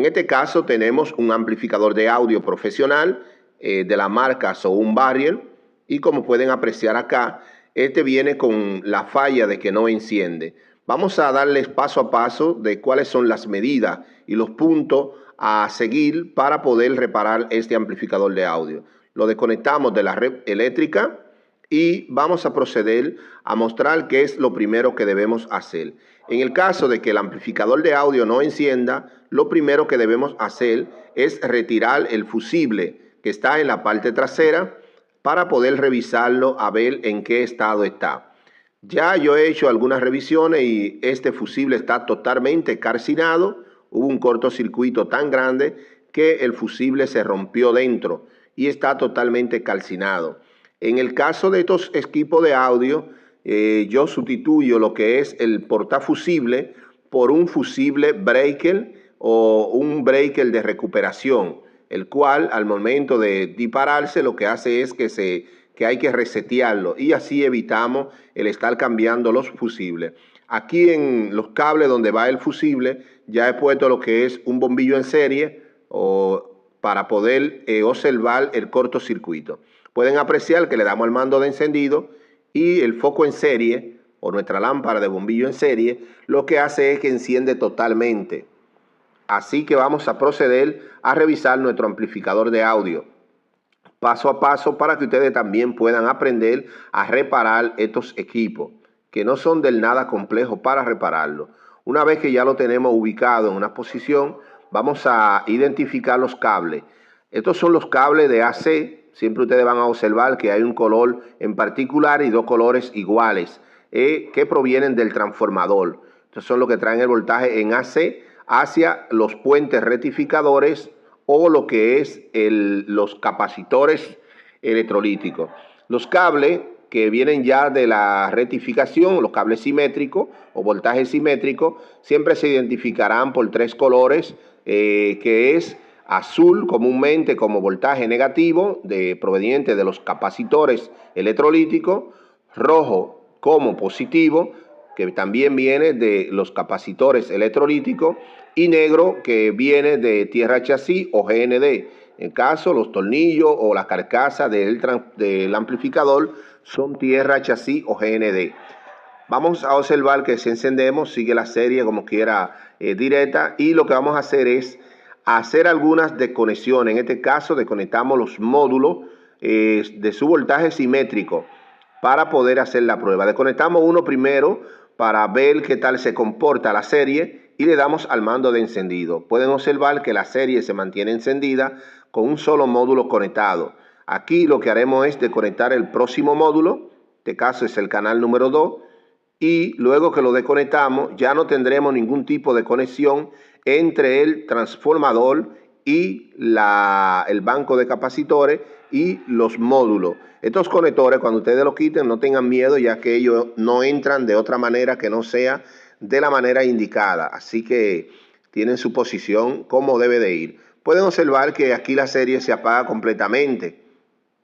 este caso tenemos un amplificador de audio profesional de la marca Sound Barrier, y como pueden apreciar acá, este viene con la falla de que no enciende. Vamos a darles paso a paso de cuáles son las medidas y los puntos a seguir para poder reparar este amplificador de audio. Lo desconectamos de la red eléctrica y vamos a proceder a mostrar qué es lo primero que debemos hacer. En el caso de que el amplificador de audio no encienda, lo primero que debemos hacer es retirar el fusible que está en la parte trasera para poder revisarlo a ver en qué estado está. Ya yo he hecho algunas revisiones y este fusible está totalmente calcinado. Hubo un cortocircuito tan grande que el fusible se rompió dentro y está totalmente calcinado. En el caso de estos equipos de audio, yo sustituyo lo que es el portafusible por un fusible breaker o un breaker de recuperación, el cual al momento de dispararse lo que hace es que hay que resetearlo, y así evitamos el estar cambiando los fusibles. Aquí en los cables donde va el fusible ya he puesto lo que es un bombillo en serie para poder observar el cortocircuito. Pueden apreciar que le damos al mando de encendido y el foco en serie o nuestra lámpara de bombillo en serie lo que hace es que enciende totalmente. Así que vamos a proceder a revisar nuestro amplificador de audio paso a paso para que ustedes también puedan aprender a reparar estos equipos, que no son del nada complejos para repararlo. Una vez que ya lo tenemos ubicado en una posición, vamos a identificar los cables. Estos son los cables de AC. Siempre ustedes van a observar que hay un color en particular y dos colores iguales que provienen del transformador. Estos son los que traen el voltaje en AC hacia los puentes rectificadores o lo que es los capacitores electrolíticos. Los cables que vienen ya de la rectificación, los cables simétricos o voltaje simétrico, siempre se identificarán por tres colores, que es azul comúnmente como voltaje negativo proveniente de los capacitores electrolíticos, rojo como positivo, que también viene de los capacitores electrolíticos, y negro, que viene de tierra chasis o GND. En caso, los tornillos o la carcasa del amplificador son tierra chasis o GND. Vamos a observar que si encendemos, sigue la serie como quiera directa, y lo que vamos a hacer es hacer algunas desconexiones. En este caso, desconectamos los módulos de su voltaje simétrico para poder hacer la prueba. Desconectamos uno primero para ver qué tal se comporta la serie y le damos al mando de encendido. Pueden observar que la serie se mantiene encendida con un solo módulo conectado. Aquí lo que haremos es desconectar el próximo módulo, en este caso es el canal número 2, y luego que lo desconectamos ya no tendremos ningún tipo de conexión entre el transformador y el banco de capacitores y los módulos. Estos conectores, cuando ustedes los quiten, no tengan miedo, ya que ellos no entran de otra manera que no sea de la manera indicada. Así que tienen su posición como debe de ir. Pueden observar que aquí la serie se apaga completamente.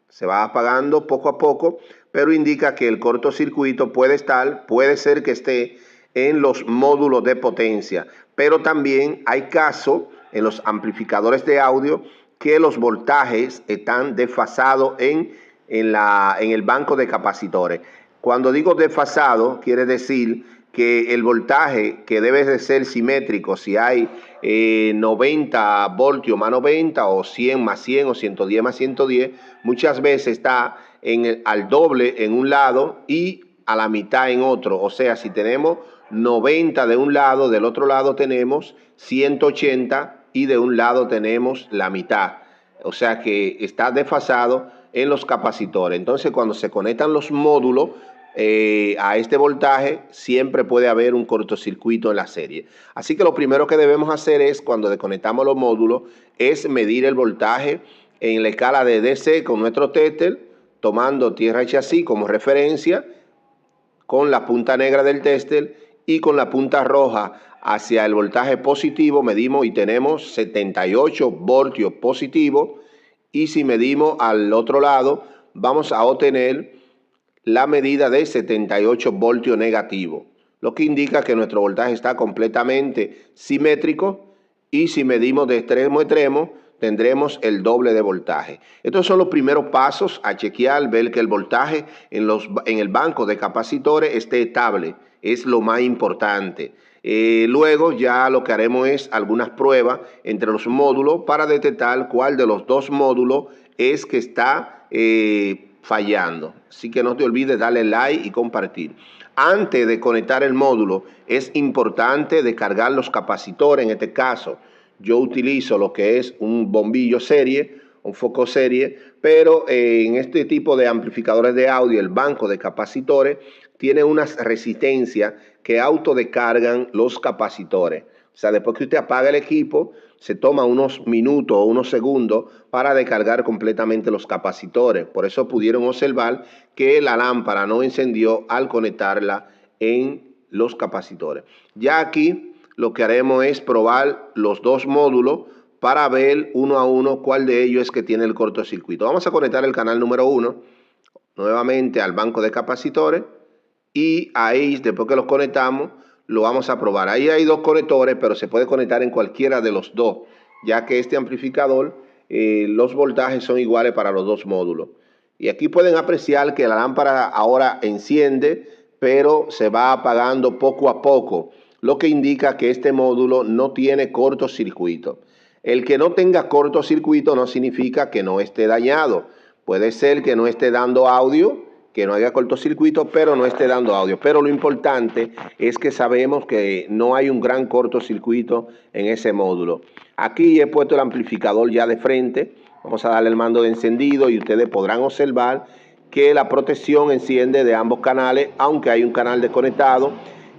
Se va apagando poco a poco, pero indica que el cortocircuito puede ser que esté en los módulos de potencia. Pero también hay casos en los amplificadores de audio que los voltajes están desfasados en el banco de capacitores. Cuando digo desfasado, quiere decir que el voltaje, que debe de ser simétrico, si hay 90 voltios más 90 o 100 más 100 o 110 más 110, muchas veces está al doble en un lado y a la mitad en otro. O sea, si tenemos 90 de un lado, del otro lado tenemos 180 y de un lado tenemos la mitad. O sea que está desfasado en los capacitores. Entonces, cuando se conectan los módulos a este voltaje, siempre puede haber un cortocircuito en la serie. Así que lo primero que debemos hacer es, cuando desconectamos los módulos, es medir el voltaje en la escala de DC con nuestro tester, tomando tierra y chasis como referencia, con la punta negra del tester y con la punta roja hacia el voltaje positivo medimos y tenemos 78 voltios positivos, y si medimos al otro lado vamos a obtener la medida de 78 voltios negativo, lo que indica que nuestro voltaje está completamente simétrico y si medimos de extremo a extremo, tendremos el doble de voltaje. Estos son los primeros pasos a chequear, ver que el voltaje en el banco de capacitores esté estable. Es lo más importante. Luego ya lo que haremos es algunas pruebas entre los módulos para detectar cuál de los dos módulos es que está fallando. Así que no te olvides darle like y compartir. Antes de conectar el módulo es importante descargar los capacitores. En este caso yo utilizo lo que es un bombillo serie, un foco serie, pero en este tipo de amplificadores de audio el banco de capacitores tiene unas resistencias que autodescargan los capacitores. O sea, después que usted apaga el equipo, se toma unos minutos o unos segundos para descargar completamente los capacitores. Por eso pudieron observar que la lámpara no encendió al conectarla en los capacitores. Ya aquí lo que haremos es probar los dos módulos para ver uno a uno cuál de ellos es que tiene el cortocircuito. Vamos a conectar el canal número 1 nuevamente al banco de capacitores y ahí, después que los conectamos, lo vamos a probar. Ahí hay dos conectores, pero se puede conectar en cualquiera de los dos, ya que este amplificador, los voltajes son iguales para los dos módulos. Y aquí pueden apreciar que la lámpara ahora enciende, pero se va apagando poco a poco, lo que indica que este módulo no tiene cortocircuito. El que no tenga cortocircuito no significa que no esté dañado. Puede ser que no esté dando audio, que no haya cortocircuito, pero no esté dando audio. Pero lo importante es que sabemos que no hay un gran cortocircuito en ese módulo. Aquí he puesto el amplificador ya de frente. Vamos a darle el mando de encendido y ustedes podrán observar que la protección enciende de ambos canales, aunque hay un canal desconectado,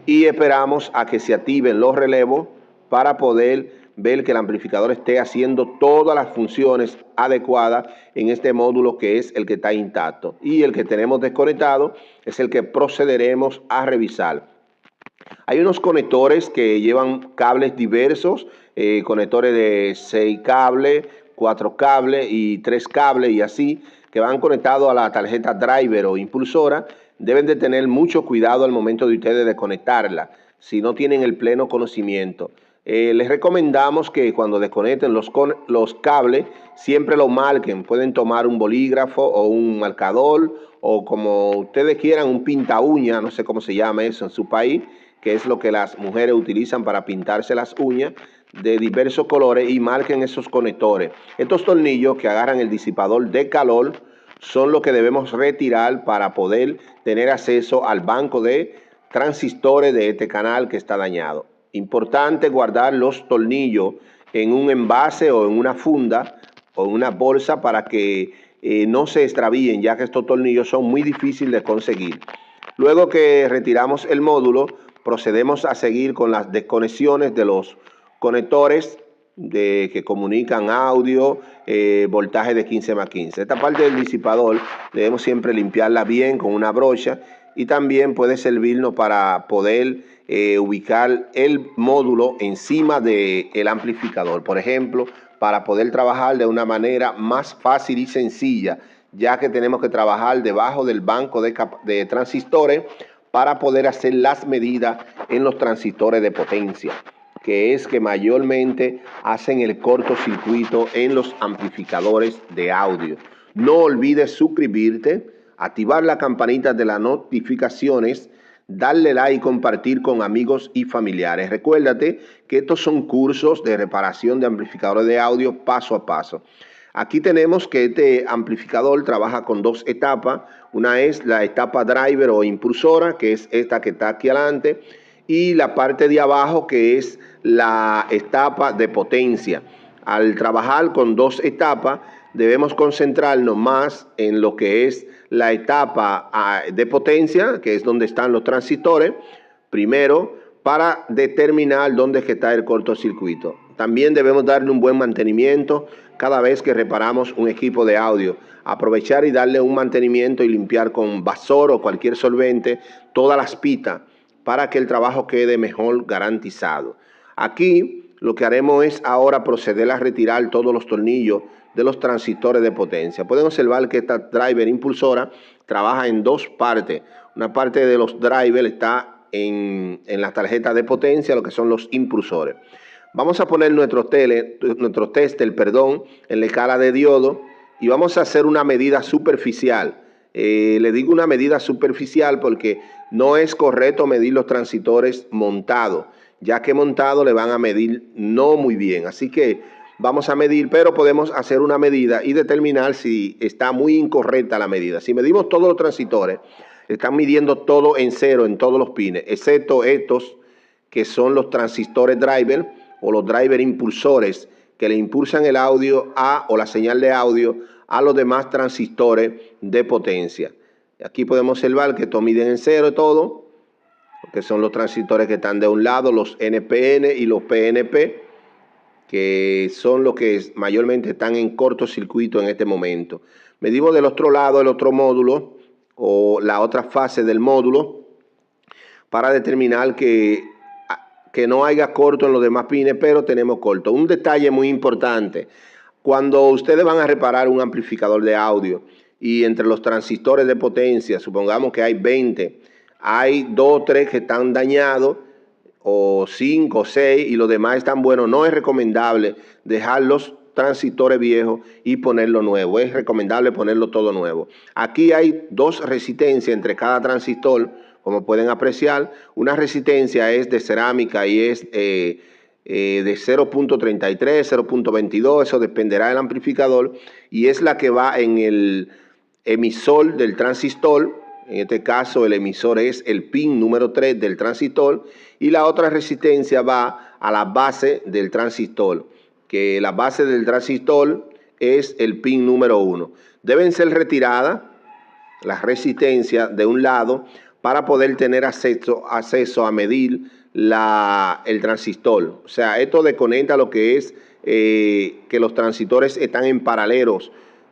y esperamos a que se activen los relevos para poder ver que el amplificador esté haciendo todas las funciones adecuadas en este módulo, que es el que está intacto, y el que tenemos desconectado es el que procederemos a revisar. Hay unos conectores que llevan cables diversos, conectores de 6 cables, 4 cables y 3 cables y así, que van conectados a la tarjeta driver o impulsora. Deben de tener mucho cuidado al momento de ustedes desconectarla, si no tienen el pleno conocimiento. Les recomendamos que cuando desconecten los cables, siempre lo marquen. Pueden tomar un bolígrafo o un marcador o como ustedes quieran, un pinta uña, no sé cómo se llama eso en su país, que es lo que las mujeres utilizan para pintarse las uñas de diversos colores, y marquen esos conectores. Estos tornillos que agarran el disipador de calor son los que debemos retirar para poder tener acceso al banco de transistores de este canal que está dañado. Importante guardar los tornillos en un envase o en una funda o en una bolsa para que no se extravíen, ya que estos tornillos son muy difíciles de conseguir. Luego que retiramos el módulo, procedemos a seguir con las desconexiones de los conectores que comunican audio, voltaje de 15×15. Esta parte del disipador debemos siempre limpiarla bien con una brocha, y también puede servirnos para poder ubicar el módulo encima del amplificador. Por ejemplo, para poder trabajar de una manera más fácil y sencilla, ya que tenemos que trabajar debajo del banco de transistores para poder hacer las medidas en los transistores de potencia, que es que mayormente hacen el cortocircuito en los amplificadores de audio. No olvides suscribirte, activar la campanita de las notificaciones, darle like y compartir con amigos y familiares. Recuérdate que estos son cursos de reparación de amplificadores de audio paso a paso. Aquí tenemos que este amplificador trabaja con dos etapas. Una es la etapa driver o impulsora, que es esta que está aquí adelante, y la parte de abajo, que es la etapa de potencia. Al trabajar con dos etapas, debemos concentrarnos más en lo que es la etapa de potencia, que es donde están los transistores, primero, para determinar dónde es que está el cortocircuito. También debemos darle un buen mantenimiento cada vez que reparamos un equipo de audio. Aprovechar y darle un mantenimiento y limpiar con Vasor o cualquier solvente todas las pitas para que el trabajo quede mejor garantizado. Aquí lo que haremos es ahora proceder a retirar todos los tornillos de los transistores de potencia. Pueden observar que esta driver impulsora trabaja en dos partes. Una parte de los drivers está en la tarjeta de potencia, lo que son los impulsores. Vamos a poner nuestro tester, en la escala de diodo y vamos a hacer una medida superficial. Le digo una medida superficial porque no es correcto medir los transistores montados, ya que montado le van a medir no muy bien. Así que vamos a medir, pero podemos hacer una medida y determinar si está muy incorrecta la medida. Si medimos todos los transistores, están midiendo todo en cero en todos los pines, excepto estos que son los transistores driver o los driver impulsores que le impulsan el audio o la señal de audio a los demás transistores de potencia. Aquí podemos observar que estos miden en cero todo, que son los transistores que están de un lado, los NPN y los PNP, que son los que mayormente están en cortocircuito en este momento. Medimos del otro lado el otro módulo o la otra fase del módulo para determinar que no haya corto en los demás pines, pero tenemos corto. Un detalle muy importante: cuando ustedes van a reparar un amplificador de audio y entre los transistores de potencia, supongamos que hay 20, hay 2 o 3 que están dañados, o 5 o 6, y los demás están buenos, no es recomendable dejar los transistores viejos y ponerlo nuevo. Es recomendable ponerlo todo nuevo. Aquí hay 2 resistencias entre cada transistor, como pueden apreciar. Una resistencia es de cerámica y es de 0.33, 0.22, eso dependerá del amplificador, y es la que va en el emisor del transistor. En este caso el emisor es el pin número 3 del transistor, y la otra resistencia va a la base del transistor, que la base del transistor es el pin número 1. Deben ser retiradas las resistencias de un lado para poder tener acceso a medir el transistor. O sea, esto desconecta lo que es que los transistores están en paralelos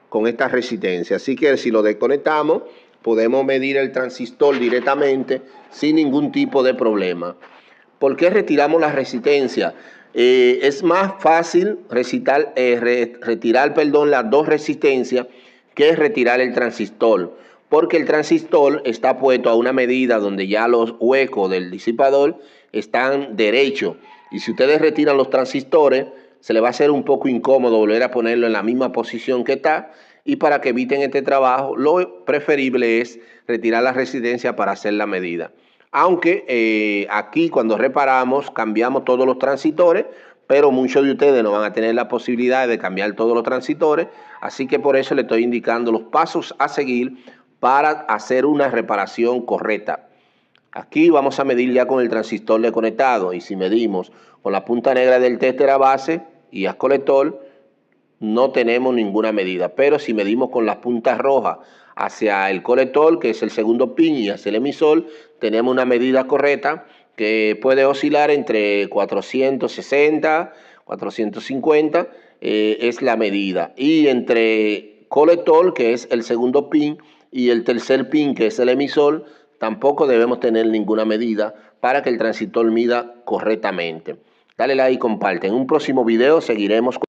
con esta resistencia. Así que si lo desconectamos, podemos medir el transistor directamente sin ningún tipo de problema. ¿Por qué retiramos la resistencia? Es más fácil retirar las 2 resistencias que retirar el transistor, porque el transistor está puesto a una medida donde ya los huecos del disipador están derechos, y si ustedes retiran los transistores, se les va a hacer un poco incómodo volver a ponerlo en la misma posición que está, y para que eviten este trabajo, lo preferible es retirar la resistencia para hacer la medida. Aunque aquí cuando reparamos cambiamos todos los transistores, pero muchos de ustedes no van a tener la posibilidad de cambiar todos los transistores, así que por eso les estoy indicando los pasos a seguir para hacer una reparación correcta. Aquí vamos a medir ya con el transistor desconectado, y si medimos con la punta negra del tester a base y haz colector, no tenemos ninguna medida. Pero si medimos con las puntas rojas hacia el colector, que es el segundo pin, y hacia el emisor, tenemos una medida correcta que puede oscilar entre 460, 450, es la medida. Y entre colector, que es el segundo pin, y el tercer pin, que es el emisor, tampoco debemos tener ninguna medida para que el transistor mida correctamente. Dale like y comparte. En un próximo video seguiremos con